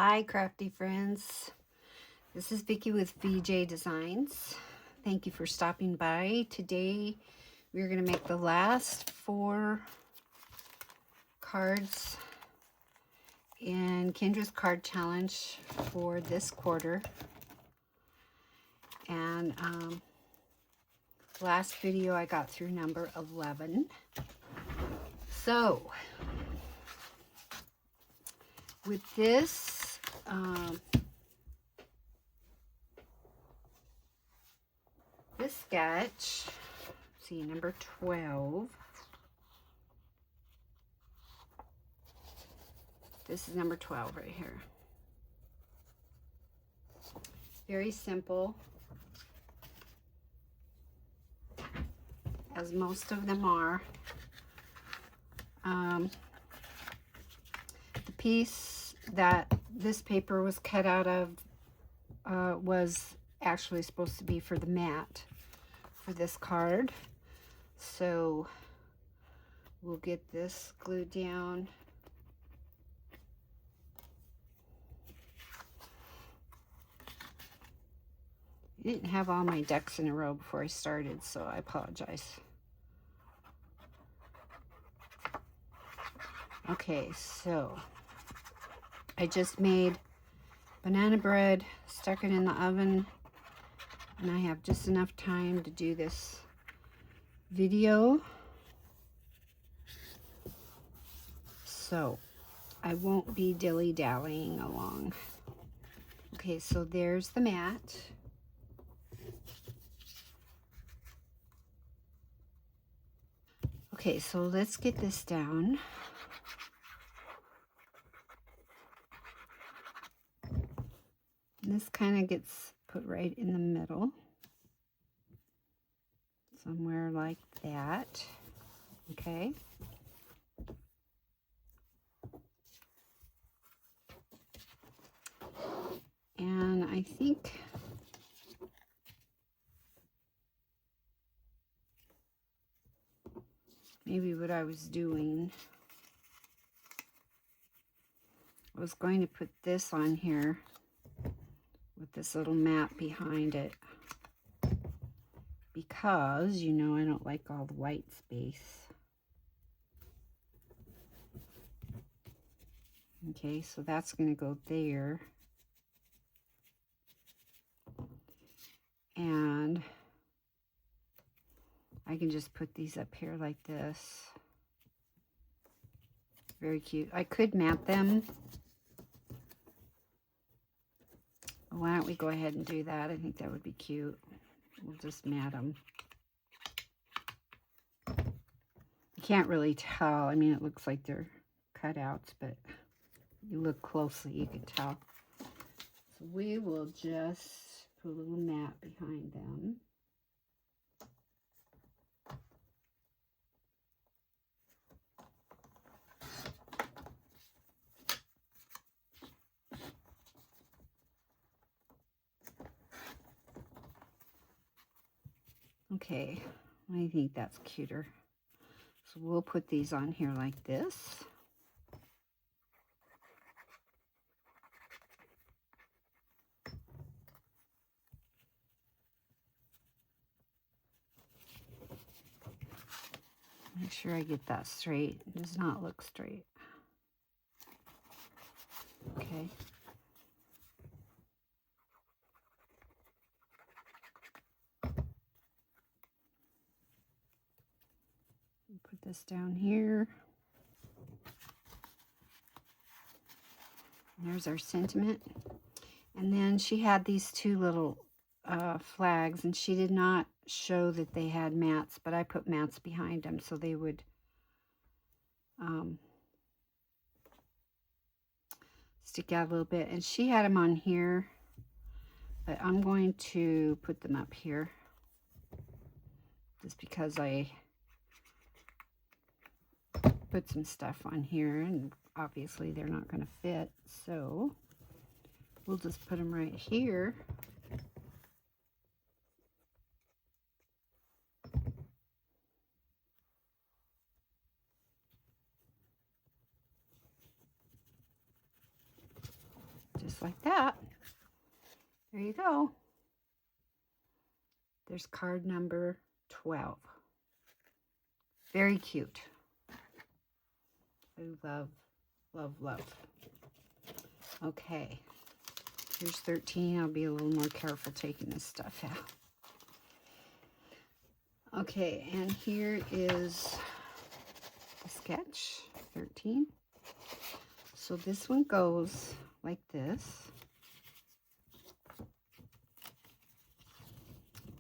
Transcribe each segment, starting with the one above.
Hi, crafty friends. This is Vickie with VJDesigns. Thank you for stopping by. Today, we're going to make the last 4 cards in Kendra's card challenge for this quarter. And last video, I got through number 11. So, with this, this sketch, see, number 12. This is number 12 right here. Very simple, as most of them are. The piece that this paper was cut out of was actually supposed to be for the mat for this card. So we'll get this glued down. I didn't have all my ducks in a row before I started, so I apologize. Okay, so I just made banana bread, stuck it in the oven, and I have just enough time to do this video. So I won't be dilly-dallying along. Okay, so there's the mat. Okay, so let's get this down. And this kind of gets put right in the middle, somewhere like that. Okay. And I think maybe what I was doing, I was going to put this on here with this little mat behind it, because you know I don't like all the white space. Okay, so that's going to go there. And I can just put these up here like this. Very cute. I could mat them. Why don't we go ahead and do that? I think that would be cute. We'll just mat them. You can't really tell. I mean, it looks like they're cutouts, but you look closely, you can tell. So we will just put a little mat behind them. Okay, I think that's cuter. So we'll put these on here like this. Make sure I get that straight. It does not look straight. Okay. Put this down here. There's our sentiment. And then she had these 2 little flags, and she did not show that they had mats, but I put mats behind them so they would stick out a little bit. And she had them on here, but I'm going to put them up here just because I put some stuff on here, and obviously they're not going to fit, so we'll just put them right here. just like that. There you go. There's card number 12. Very cute. I love, love, love. Okay. Here's 13. I'll be a little more careful taking this stuff out. Okay, and here is the sketch, 13. So this one goes like this.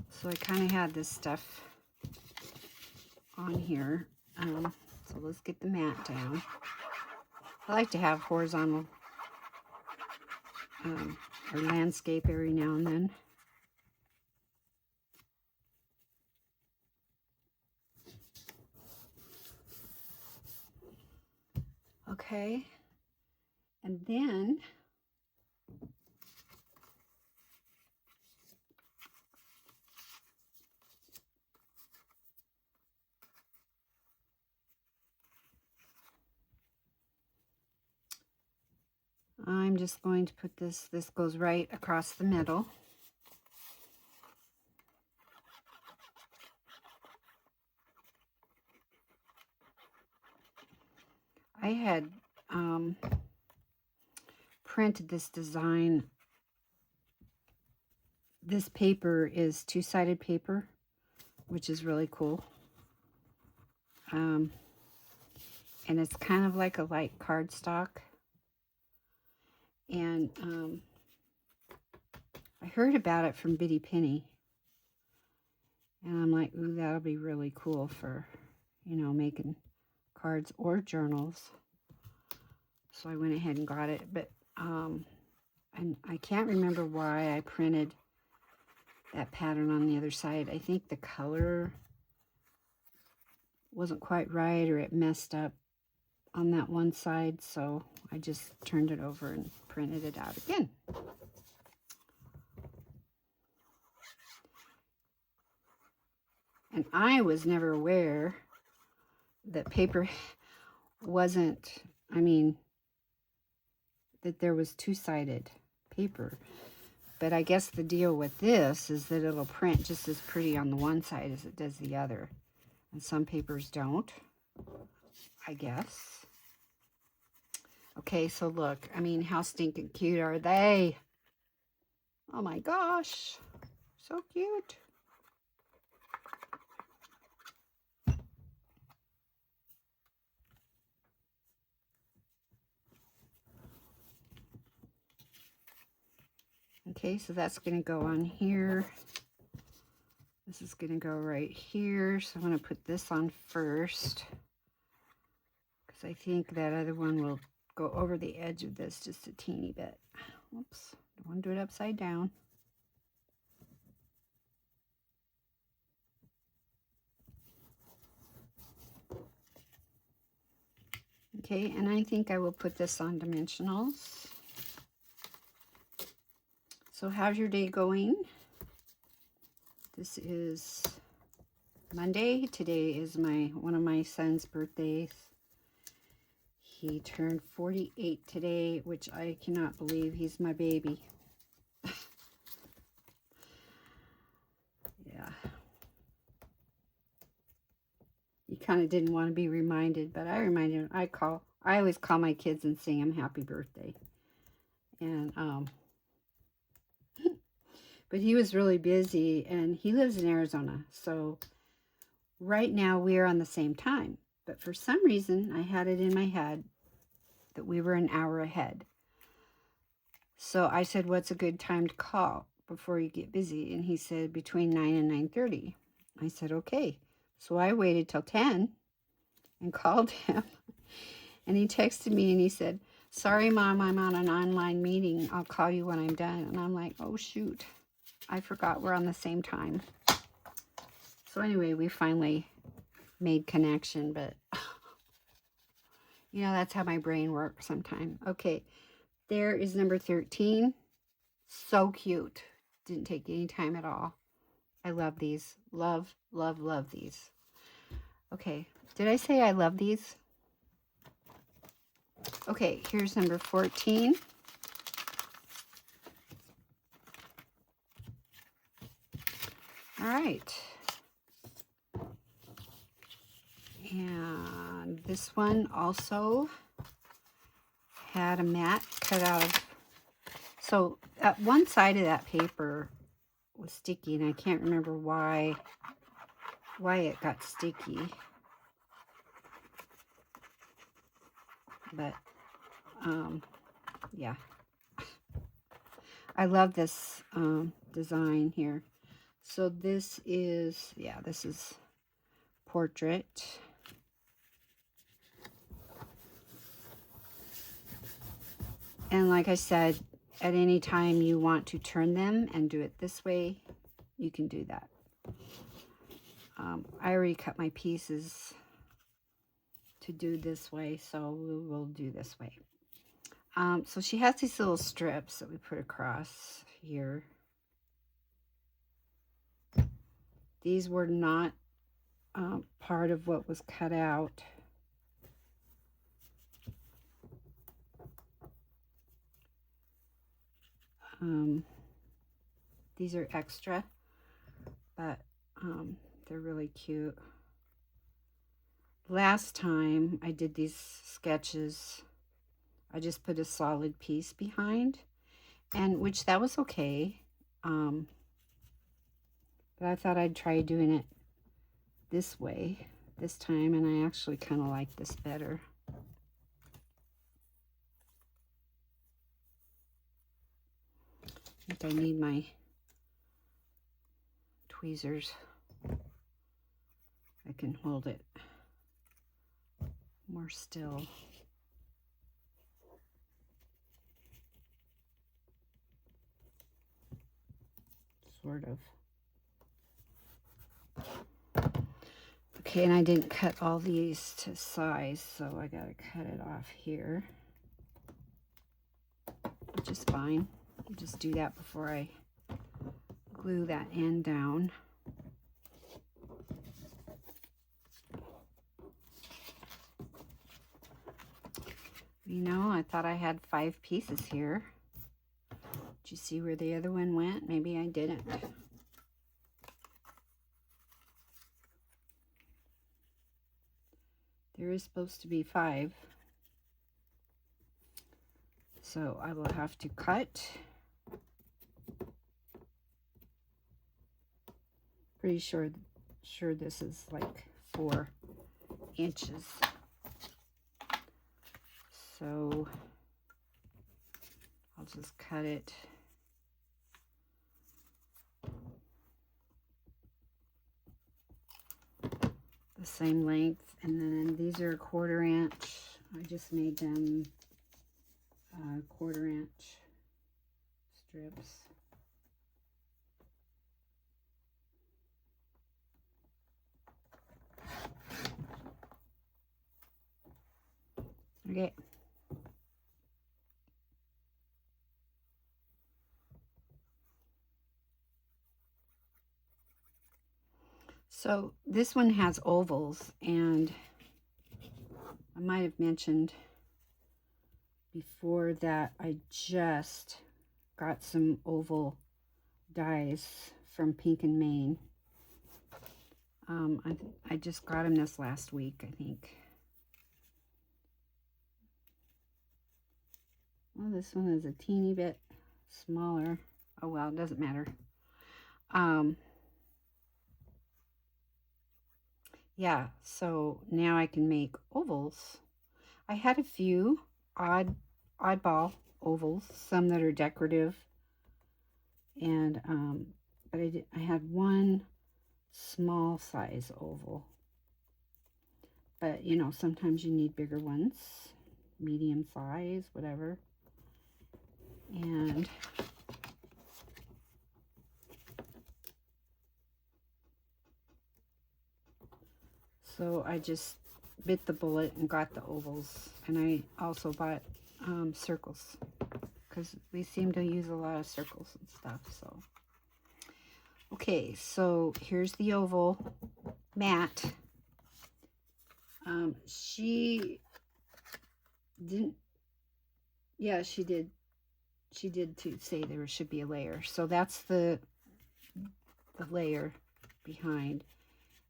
So I kind of had this stuff on here. So let's get the mat down. I like to have horizontal or landscape every now and then. Okay, and then I'm just going to put this goes right across the middle. I had printed this design. This paper is two-sided paper, which is really cool. And it's kind of like a light cardstock. And I heard about it from Biddy Penny. And I'm like, ooh, that'll be really cool for, you know, making cards or journals. So I went ahead and got it. But and I can't remember why I printed that pattern on the other side. I think the color wasn't quite right, or it messed up on that one side, so I just turned it over and printed it out again. And I was never aware that paper wasn't, I mean, that there was two-sided paper. But I guess the deal with this is that it'll print just as pretty on the one side as it does the other. And some papers don't, I guess. Okay, so look, I mean, how stinking cute are they? Oh my gosh, so cute. Okay, so that's going to go on here. This is going to go right here. So I'm going to put this on first, because I think that other one will go over the edge of this just a teeny bit. Oops, don't want to do it upside down. Okay, and I think I will put this on dimensionals. So how's your day going? This is Monday. Today is one of my son's birthdays. He turned 48 today, which I cannot believe. He's my baby. Yeah. You kind of didn't want to be reminded, but I reminded him. I always call my kids and sing them happy birthday. And but he was really busy, and he lives in Arizona. So right now we are on the same time. But for some reason, I had it in my head that we were an hour ahead. So I said, what's a good time to call before you get busy? And he said, between 9 and 9:30. I said, okay. So I waited till 10 and called him. And he texted me and he said, sorry, Mom, I'm on an online meeting. I'll call you when I'm done. And I'm like, oh, shoot. I forgot we're on the same time. So anyway, we finally made connection, but you know, that's how my brain works sometimes. Okay, there is number 13. So cute. Didn't take any time at all. I love these. Love, love, love these. Okay, did I say I love these? Okay, here's number 14. All right. And this one also had a mat cut out of, so at one side of that paper was sticky, and I can't remember why it got sticky. But yeah, I love this design here. So this is, yeah, this is portrait. And like I said, at any time you want to turn them and do it this way, you can do that. I already cut my pieces to do this way, so we'll do this way. So she has these little strips that we put across here. These were not part of what was cut out. These are extra, but they're really cute. Last time I did these sketches, I just put a solid piece behind, and which that was okay. But I thought I'd try doing it this way this time, and I actually kind of like this better. I think I need my tweezers. I can hold it more still. Sort of. Okay, and I didn't cut all these to size, so I gotta cut it off here, which is fine. I'll just do that before I glue that end down. You know, I thought I had 5 pieces here. Did you see where the other one went? Maybe I didn't. There is supposed to be 5. So I will have to cut. Pretty sure this is like 4 inches. So I'll just cut it. The same length, and then these are a 1/4 inch. I just made them 1/4 inch strips. Okay. So this one has ovals, and I might have mentioned before that I just got some oval dies from Pink and Maine. I just got them this last week, I think. Well, this one is a teeny bit smaller. Oh well, it doesn't matter. Yeah, so now I can make ovals. I had a few oddball ovals, some that are decorative, and but I had one small size oval. But you know, sometimes you need bigger ones, medium size, whatever. And so I just bit the bullet and got the ovals, and I also bought circles, because we seem to use a lot of circles and stuff. So okay, so here's the oval mat. She didn't, yeah, she did to say there should be a layer. So that's the layer behind.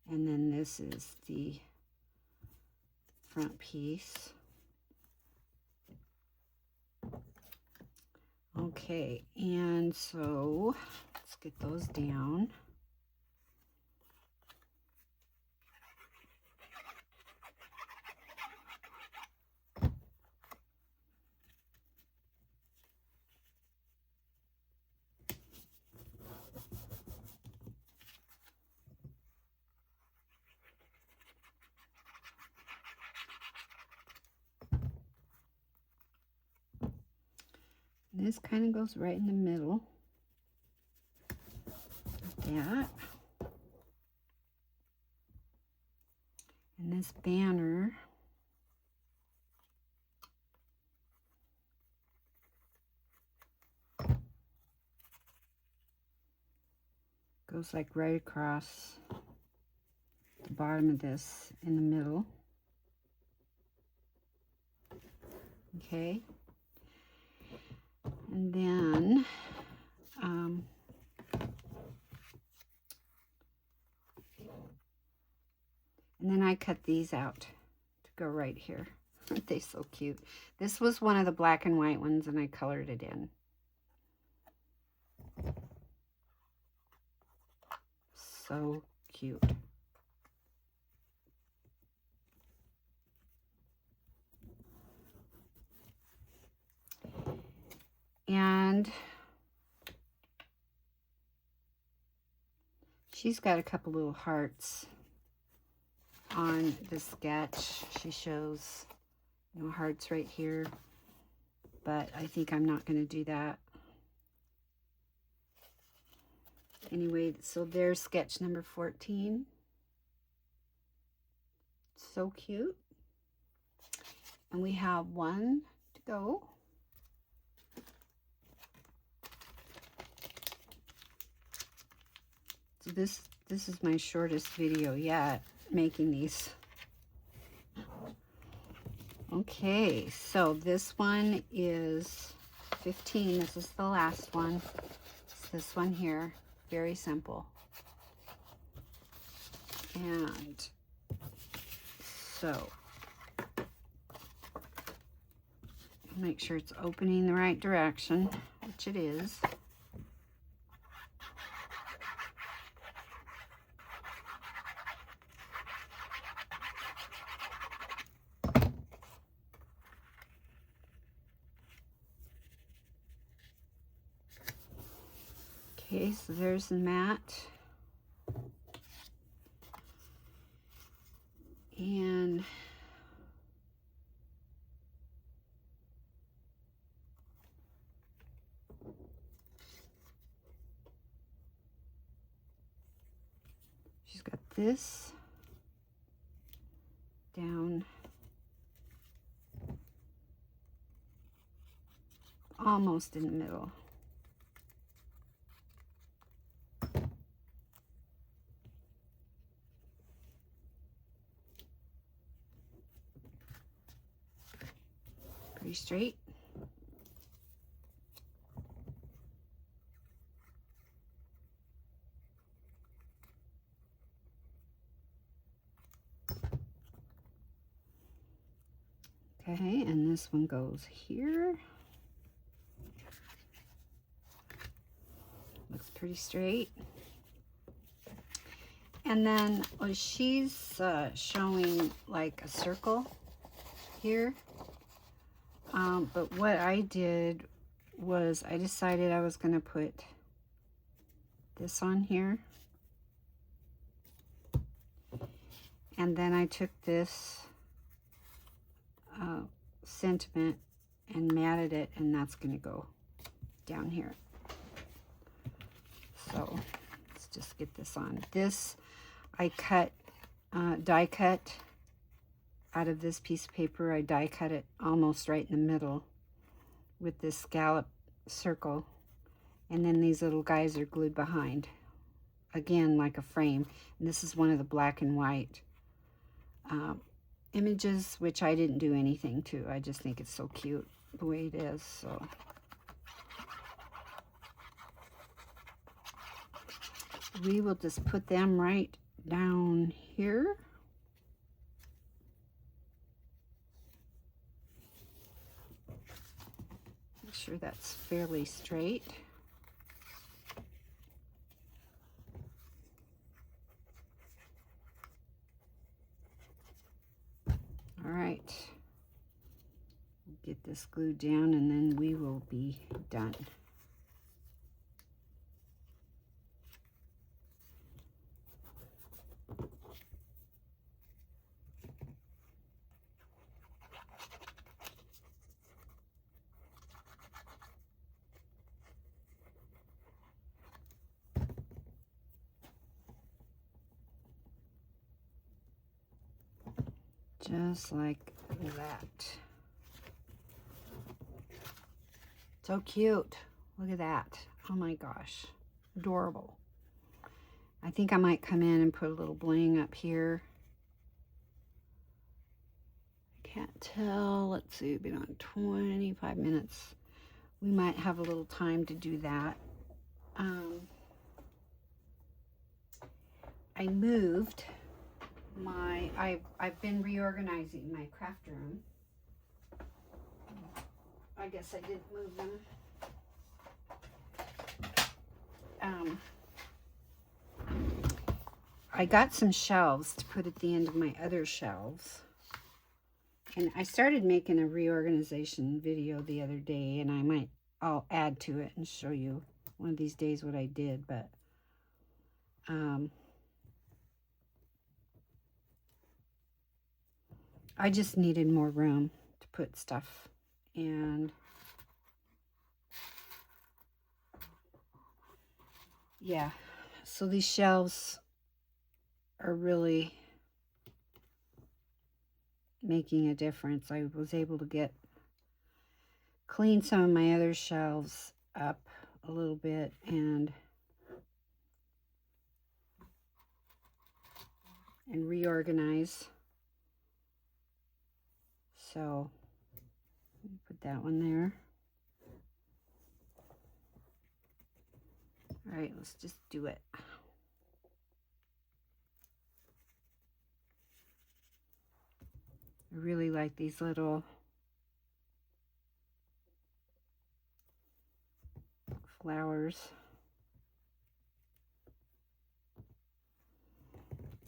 And then this is the front piece. Okay, and so let's get those down. This kind of goes right in the middle like that. And this banner goes like right across the bottom of this in the middle. Okay. And then I cut these out to go right here. Aren't they so cute? This was one of the black and white ones, and I colored it in. So cute. And she's got a couple little hearts on the sketch. She shows, you know, hearts right here, but I think I'm not going to do that. Anyway, so there's sketch number 14. So cute. And we have one to go. So this is my shortest video yet, making these. Okay, so this one is 15. This is the last one. It's this one here. Very simple. And so make sure it's opening the right direction, which it is. Okay, so there's the mat. And she's got this down almost in the middle. Pretty straight. Okay, and this one goes here. Looks pretty straight. And then she's showing like a circle here. But what I did was I decided I was going to put this on here. And then I took this sentiment and matted it, and that's going to go down here. So let's just get this on. This I cut, die cut out of this piece of paper. I die cut it almost right in the middle with this scallop circle, and then these little guys are glued behind, again like a frame. And this is one of the black and white images, which I didn't do anything to. I just think it's so cute the way it is. So we will just put them right down here. Make sure that's fairly straight. All right. Get this glued down and then we will be done. Just like that. So cute. Look at that. Oh my gosh. Adorable. I think I might come in and put a little bling up here. I can't tell. Let's see, we've been on 25 minutes. We might have a little time to do that. I moved my, I've been reorganizing my craft room. I guess I didn't move them. I got some shelves to put at the end of my other shelves. And I started making a reorganization video the other day, and I'll add to it and show you one of these days what I did, but I just needed more room to put stuff. And yeah, so these shelves are really making a difference. I was able to clean some of my other shelves up a little bit and reorganize. So put that one there. All right, let's just do it. I really like these little flowers.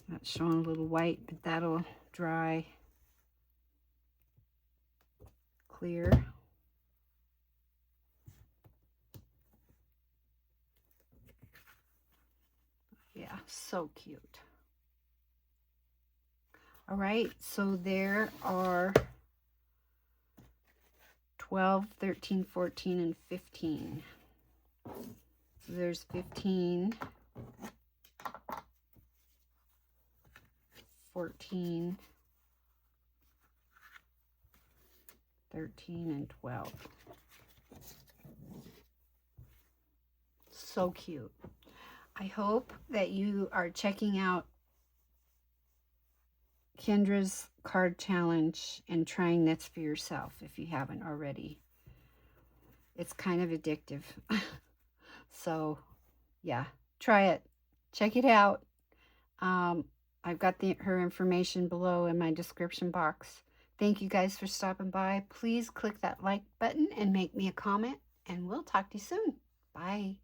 That's showing a little white, but that'll dry clear. Yeah, so cute. All right, so there are 12, 13, 14, and 15. So there's 15, 14, 13, and 12. So cute. I hope that you are checking out Kendra's card challenge and trying this for yourself if you haven't already. It's kind of addictive. So yeah, try it. Check it out. I've got her information below in my description box. Thank you guys for stopping by. Please click that like button and make me a comment, and we'll talk to you soon. Bye.